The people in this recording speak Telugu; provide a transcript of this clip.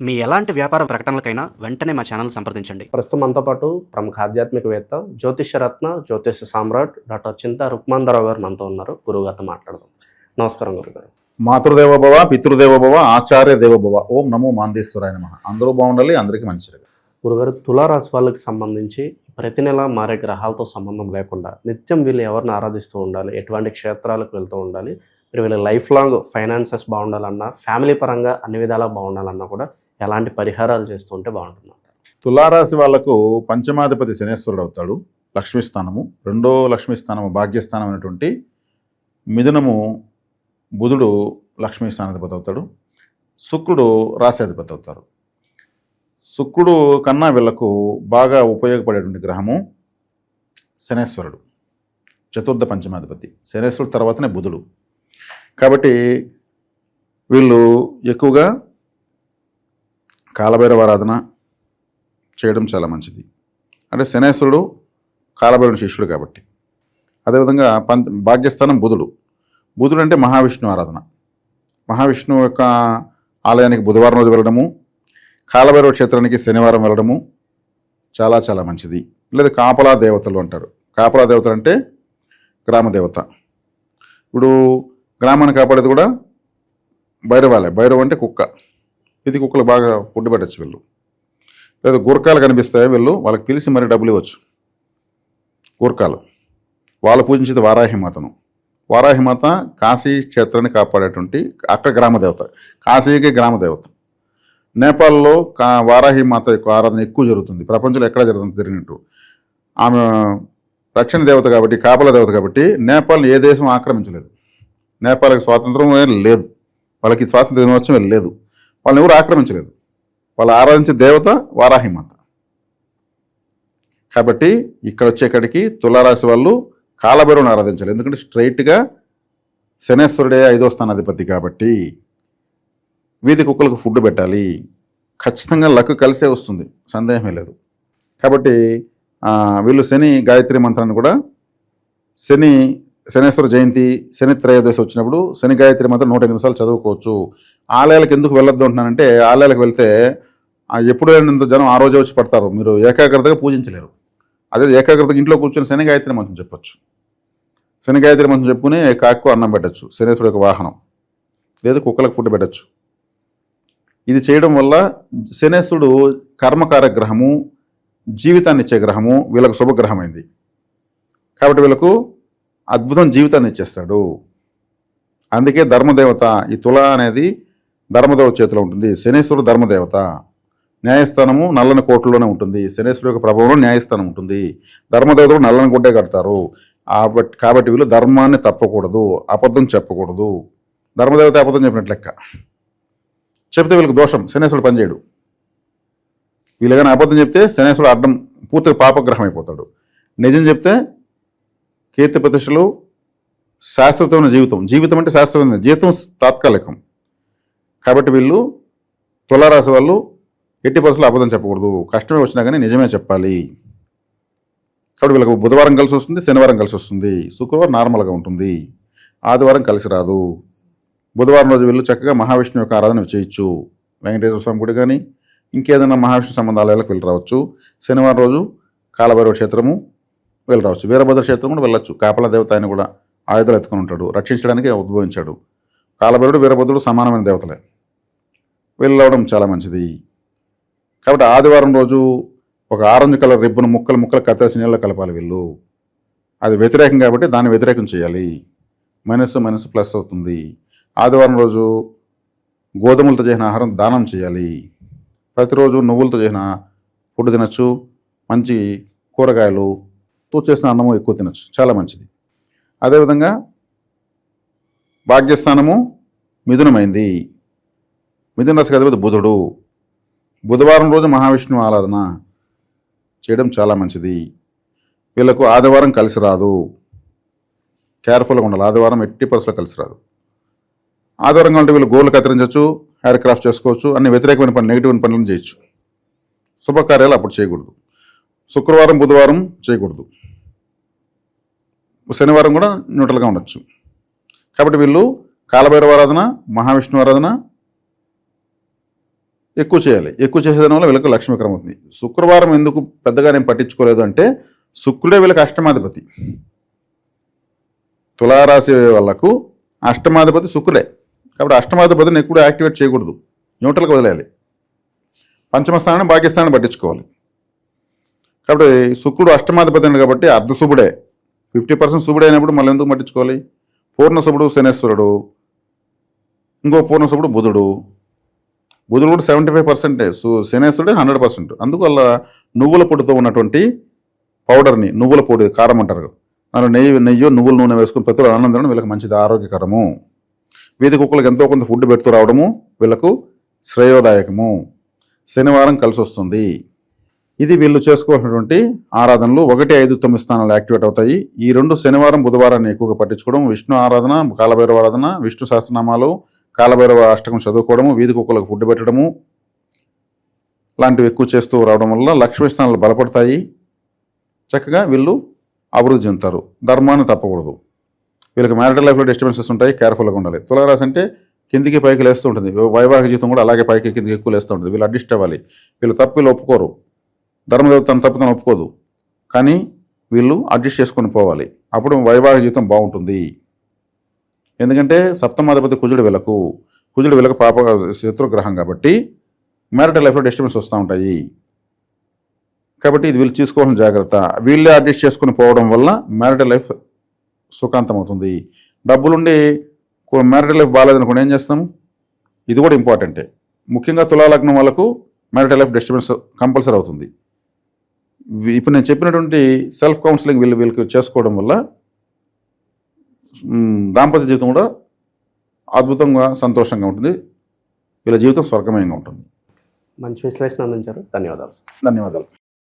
మీ ఎలాంటి వ్యాపార ప్రకటనలకైనా వెంటనే మా ఛానల్ సంప్రదించండి. ప్రస్తుతం మనతో పాటు ప్రముఖ ఆధ్యాత్మికవేత్త, జ్యోతిష్యరత్న, జ్యోతిష సామ్రాట్ డాక్టర్ చింత రుక్మాంధరావు గారు మనతో ఉన్నారు. గురువుగారితో మాట్లాడదాం. నమస్కారం గురుగారు. మాతృదేవోభవ, పితృదేవోభవ, ఆచార్య దేవోభవ. ఓం నమో మాందేశ్వరాయ నమః. అందరూ బాగుండాలి, అందరికీ మంచిది. గురుగారు, తులారాశి వాళ్ళకి సంబంధించి ప్రతి నెల మారే గ్రహాలతో సంబంధం లేకుండా నిత్యం వీళ్ళు ఎవరిని ఆరాధిస్తూ ఉండాలి, ఎటువంటి క్షేత్రాలకు వెళ్తూ ఉండాలి, మరి వీళ్ళ లైఫ్ లాంగ్ ఫైనాన్సెస్ బాగుండాలన్నా, ఫ్యామిలీ పరంగా అన్ని విధాలా బాగుండాలన్నా కూడా ఎలాంటి పరిహారాలు చేస్తూ ఉంటే బాగుంటుంది? తులారాశి వాళ్లకు పంచమాధిపతి శనేశ్వరుడు అవుతాడు, లక్ష్మీస్థానము. రెండో లక్ష్మీస్థానము భాగ్యస్థానం అయినటువంటి మిథునము బుధుడు లక్ష్మీస్థానాధిపతి అవుతాడు. శుక్రుడు రాశ్యాధిపతి అవుతారు. శుక్రుడు కన్నా వీళ్లకు బాగా ఉపయోగపడేటువంటి గ్రహము శనేశ్వరుడు, చతుర్థ పంచమాధిపతి. శనేశ్వరుడు తర్వాతనే బుధుడు. కాబట్టి వీళ్ళు ఎక్కువగా కాలభైరవ ఆరాధన చేయడం చాలా మంచిది. అంటే శనేశ్వరుడు కాలభైరవుని శిష్యుడు కాబట్టి. అదేవిధంగా భాగ్యస్థానం బుధుడు. బుధుడు అంటే మహావిష్ణువు ఆరాధన. మహావిష్ణువు యొక్క ఆలయానికి బుధవారం రోజు వెళ్ళడము, కాలభైరవ క్షేత్రానికి శనివారం వెళ్ళడము చాలా చాలా మంచిది. లేదా కాపలా దేవతలు అంటారు. కాపలా దేవతలు అంటే గ్రామదేవత. ఇప్పుడు గ్రామాన్ని కాపాడేది కూడా భైరవాలే. భైరవ అంటే కుక్క. ఇది కుక్కలు బాగా ఫుడ్ పెట్టచ్చు వీళ్ళు. లేదా గుర్కాలు కనిపిస్తాయి, వీళ్ళు వాళ్ళకి పిలిచి మరి డబ్బులు ఇవ్వచ్చు. గుర్కాలు వాళ్ళు పూజించేది వారాహిమాతను. వారాహిమాత కాశీ క్షేత్రాన్ని కాపాడేటువంటి అక్కడ గ్రామదేవత. కాశీకి గ్రామదేవత. నేపాల్లో వారాహిమాత యొక్క ఆరాధన ఎక్కువ జరుగుతుంది. ప్రపంచంలో ఎక్కడ జరిగినట్టు. ఆమె రక్షణ దేవత కాబట్టి, కాపల దేవత కాబట్టి నేపాల్ని ఏ దేశం ఆక్రమించలేదు. నేపాల్కి స్వాతంత్రం లేదు, వాళ్ళకి స్వాతంత్ర దినోత్సవం లేదు, వాళ్ళని ఎవరు ఆక్రమించలేదు. వాళ్ళు ఆరాధించే దేవత వారాహిమాత. కాబట్టి ఇక్కడ వచ్చేకాడికి తులారాశి వాళ్ళు కాలభైరవుని ఆరాధించాలి. ఎందుకంటే స్ట్రైట్గా శనేశ్వరుడే 5వ స్థానాధిపతి కాబట్టి వీధి కుక్కలకు ఫుడ్ పెట్టాలి. ఖచ్చితంగా లక్ కలిసే వస్తుంది, సందేహమే లేదు. కాబట్టి వీళ్ళు శని గాయత్రి మంత్రాన్ని కూడా శనేశ్వర జయంతి, శని త్రయోదశి వచ్చినప్పుడు శని గాయత్రి మంత్రం 100 నిమిషాలు చదువుకోవచ్చు. ఆలయాలకు ఎందుకు వెళ్ళొద్దు అంటున్నానంటే, ఆలయాలకు వెళ్తే ఎప్పుడు లేనంత జనం ఆ రోజే వచ్చి పడతారు. మీరు ఏకాగ్రతగా పూజించలేరు. అదే ఏకాగ్రతగా ఇంట్లో కూర్చొని శని గాయత్రి మంత్రం చెప్పచ్చు. శని గాయత్రి మంత్రం చెప్పుకుని కాకు అన్నం పెట్టచ్చు, శనేశ్వరుడు యొక్క వాహనం. లేదా కుక్కలకు ఫుడ్ పెట్టచ్చు. ఇది చేయడం వల్ల శనేశ్వరుడు కర్మకార గ్రహము, జీవితాన్ని ఇచ్చే గ్రహము, వీళ్ళకు శుభగ్రహమైంది. కాబట్టి వీళ్ళకు అద్భుతం జీవితాన్ని ఇచ్చేస్తాడు. అందుకే ధర్మదేవత, ఈ తుల అనేది ధర్మదేవత చేతిలో ఉంటుంది. శనేశ్వరుడు ధర్మదేవత. న్యాయస్థానము నల్లని కోటలోనే ఉంటుంది. శనేశ్వరుడు యొక్క ప్రభావంలో న్యాయస్థానం ఉంటుంది. ధర్మదేవతలు నల్లని గుడ్డే కడతారు. కాబట్టి వీళ్ళు ధర్మాన్ని తప్పకూడదు, అబద్ధం చెప్పకూడదు. ధర్మదేవత అబద్ధం చెప్పినట్లు లెక్క. చెప్తే వీళ్ళకి దోషం, శనేశ్వరుడు పనిచేయడు. వీళ్ళు కానీ అబద్ధం చెప్తే శనేశ్వరుడు అడ్డం, పూర్తిగా పాపగ్రహం అయిపోతాడు. నిజం చెప్తే కీర్తి ప్రతిష్టలు, శాశ్వతమైన జీవితం. జీవితం అంటే శాశ్వతమైన, జీవితం తాత్కాలికం. కాబట్టి వీళ్ళు తులారాశి వాళ్ళు ఎట్టి పరిస్థితుల్లో అబద్ధం చెప్పకూడదు. కష్టమే వచ్చినా కానీ నిజమే చెప్పాలి. కాబట్టి వీళ్ళకు బుధవారం కలిసి వస్తుంది, శనివారం కలిసి వస్తుంది, శుక్రవారం నార్మల్గా ఉంటుంది, ఆదివారం కలిసి రాదు. బుధవారం రోజు వీళ్ళు చక్కగా మహావిష్ణువు యొక్క ఆరాధన చేయొచ్చు. వెంకటేశ్వర స్వామి గుడి కానీ ఇంకేదైనా మహావిష్ణు సంబంధాలకు వెళ్ళి రావచ్చు. శనివారం రోజు కాలభైరవ క్షేత్రము వెళ్ళి రావచ్చు. వీరభద్ర క్షేత్రం కూడా వెళ్ళొచ్చు. కాపలా దేవత ఆయన కూడా ఆయుధాలు ఎత్తుకుని ఉంటాడు, రక్షించడానికి ఉద్భవించాడు. కాలభైరుడు వీరభద్రుడు సమానమైన దేవతలే. వెళ్ళవడం చాలా మంచిది. కాబట్టి ఆదివారం రోజు ఒక ఆరెంజ్ కలర్ రిబ్బన్ ముక్కలు కత్తిరించి నీళ్ళలో కలపాలి వీళ్ళు. అది వ్యతిరేకం కాబట్టి దాన్ని వ్యతిరేకం చేయాలి. మైనస్ ప్లస్ అవుతుంది. ఆదివారం రోజు గోధుమలతో చేసిన ఆహారం దానం చేయాలి. ప్రతిరోజు నువ్వులతో చేసిన ఫుడ్ తినచ్చు. మంచి కూరగాయలు తో చేసిన అన్నము ఎక్కువ తినచ్చు, చాలా మంచిది. అదేవిధంగా భాగ్యస్థానము మిథునమైంది. మిథున రాశికి అధిపతి బుధుడు. బుధవారం రోజు మహావిష్ణువు ఆరాధన చేయడం చాలా మంచిది. వీళ్ళకు ఆదివారం కలిసి రాదు, కేర్ఫుల్గా ఉండాలి. ఆదివారం ఎట్టి పరిస్థితుల్లో కలిసి రాదు. ఆదివారం కంటే వీళ్ళు గోళ్ళు కత్తిరించవచ్చు, హెయిర్ క్రాఫ్ట్ చేసుకోవచ్చు, అన్ని వ్యతిరేకమైన పని, నెగిటివ్ పనులను చేయొచ్చు. శుభకార్యాలు అప్పుడు చేయకూడదు. శుక్రవారం బుధవారం చేయకూడదు. శనివారం కూడా న్యూట్రల్గా ఉండొచ్చు. కాబట్టి వీళ్ళు కాలభైరవ ఆరాధన, మహావిష్ణు ఆరాధన, ఎక్కువ చేయాలి. ఎక్కువ చేసేదాని వల్ల వీళ్ళకి లక్ష్మీకరం అవుతుంది. శుక్రవారం ఎందుకు పెద్దగా నేను పట్టించుకోలేదు అంటే శుక్రుడే వీళ్ళకి అష్టమాధిపతి. తులారాశి వాళ్ళకు అష్టమాధిపతి శుక్రుడే. కాబట్టి అష్టమాధిపతిని ఎక్కువ యాక్టివేట్ చేయకూడదు, న్యూట్రల్గా వదిలేయాలి. పంచమ స్థానాన్ని భాగ్యస్థానాన్ని పట్టించుకోవాలి. కాబట్టి శుక్రుడు అష్టమాధిపతి కాబట్టి అర్ధశుభుడే, 50% శుభుడే అయినప్పుడు మళ్ళీ ఎందుకు పట్టించుకోవాలి. పూర్ణ శుభుడు శనేశ్వరుడు, ఇంకో పూర్ణ శుభుడు బుధుడు. బుధుడు కూడా 75%, శనేశ్వరుడే 100%. అందువల్ల నువ్వుల పొడితో ఉన్నటువంటి పౌడర్ని, నువ్వుల పొడి కారం అంటారు, దానిలో నెయ్యో నువ్వుల నూనె వేసుకుని ప్రతిరోజు ఆనందం వీళ్ళకి మంచిది, ఆరోగ్యకరము. వీధి కుక్కలకు ఎంతో కొంత ఫుడ్ పెడుతూ రావడము వీళ్ళకు శ్రేయోదాయకము. శనివారం కలిసి వస్తుంది. ఇది వీళ్ళు చేసుకోవాల్సినటువంటి ఆరాధనలు. 1, 5, 9 స్థానాలు యాక్టివేట్ అవుతాయి. ఈ 2 శనివారం బుధవారాన్ని ఎక్కువగా పట్టించుకోవడం, విష్ణు ఆరాధన, కాలభైరవ ఆరాధన, విష్ణు సహస్రనామాలు, కాలభైరవ అష్టకం చదువుకోవడము, వీధి కుక్కలకు ఫుడ్ పెట్టడము లాంటివి ఎక్కువ చేస్తూ రావడం వల్ల లక్ష్మీ స్థానాలు బలపడతాయి. చక్కగా వీళ్ళు అభివృద్ధి చెందుతారు. ధర్మాన్ని తప్పకూడదు. వీళ్ళకి మ్యారిటల్ లైఫ్లో డిస్టర్బెన్సెస్ ఉంటాయి, కేర్ఫుల్గా ఉండాలి. తులారాశి అంటే కిందికి పైకి లేస్తూ ఉంటుంది, వైవాహిక జీవితం కూడా అలాగే పైకి కిందికి ఎక్కువ లేస్తూ ఉంటుంది. వీళ్ళు అడ్జస్ట్ అవ్వాలి. వీళ్ళు తప్పు వీళ్ళు ఒప్పుకోరు, ధర్మదేవత తన తప్పు తను ఒప్పుకోదు, కానీ వీళ్ళు అడ్జస్ట్ చేసుకొని పోవాలి. అప్పుడు వైవాహిక జీవితం బాగుంటుంది. ఎందుకంటే సప్తమాధిపతి కుజుడు వీళ్ళకు పాప శత్రుగ్రహం కాబట్టి మ్యారిటల్ లైఫ్లో డిస్టర్బెన్స్ వస్తూ ఉంటాయి. కాబట్టి ఇది వీళ్ళు తీసుకోవాల్సిన జాగ్రత్త. వీళ్ళే అడ్జస్ట్ చేసుకుని పోవడం వల్ల మ్యారిటల్ లైఫ్ సుఖాంతం అవుతుంది. డబ్బులుండి మ్యారిటల్ లైఫ్ బాగాలేదనుకోండి ఏం చేస్తాము, ఇది కూడా ఇంపార్టెంటే. ముఖ్యంగా తులాలగ్నం వాళ్ళకు మ్యారిటల్ లైఫ్ డిస్టర్బెన్స్ కంపల్సరీ అవుతుంది. ఇప్పుడు నేను చెప్పినటువంటి సెల్ఫ్ కౌన్సిలింగ్ వీళ్ళకి చేసుకోవడం వల్ల దాంపత్య జీవితం కూడా అద్భుతంగా సంతోషంగా ఉంటుంది. వీళ్ళ జీవితం స్వర్గమయంగా ఉంటుంది. మంచి విశ్లేషణ అందించారు. ధన్యవాదాలు. ధన్యవాదాలు.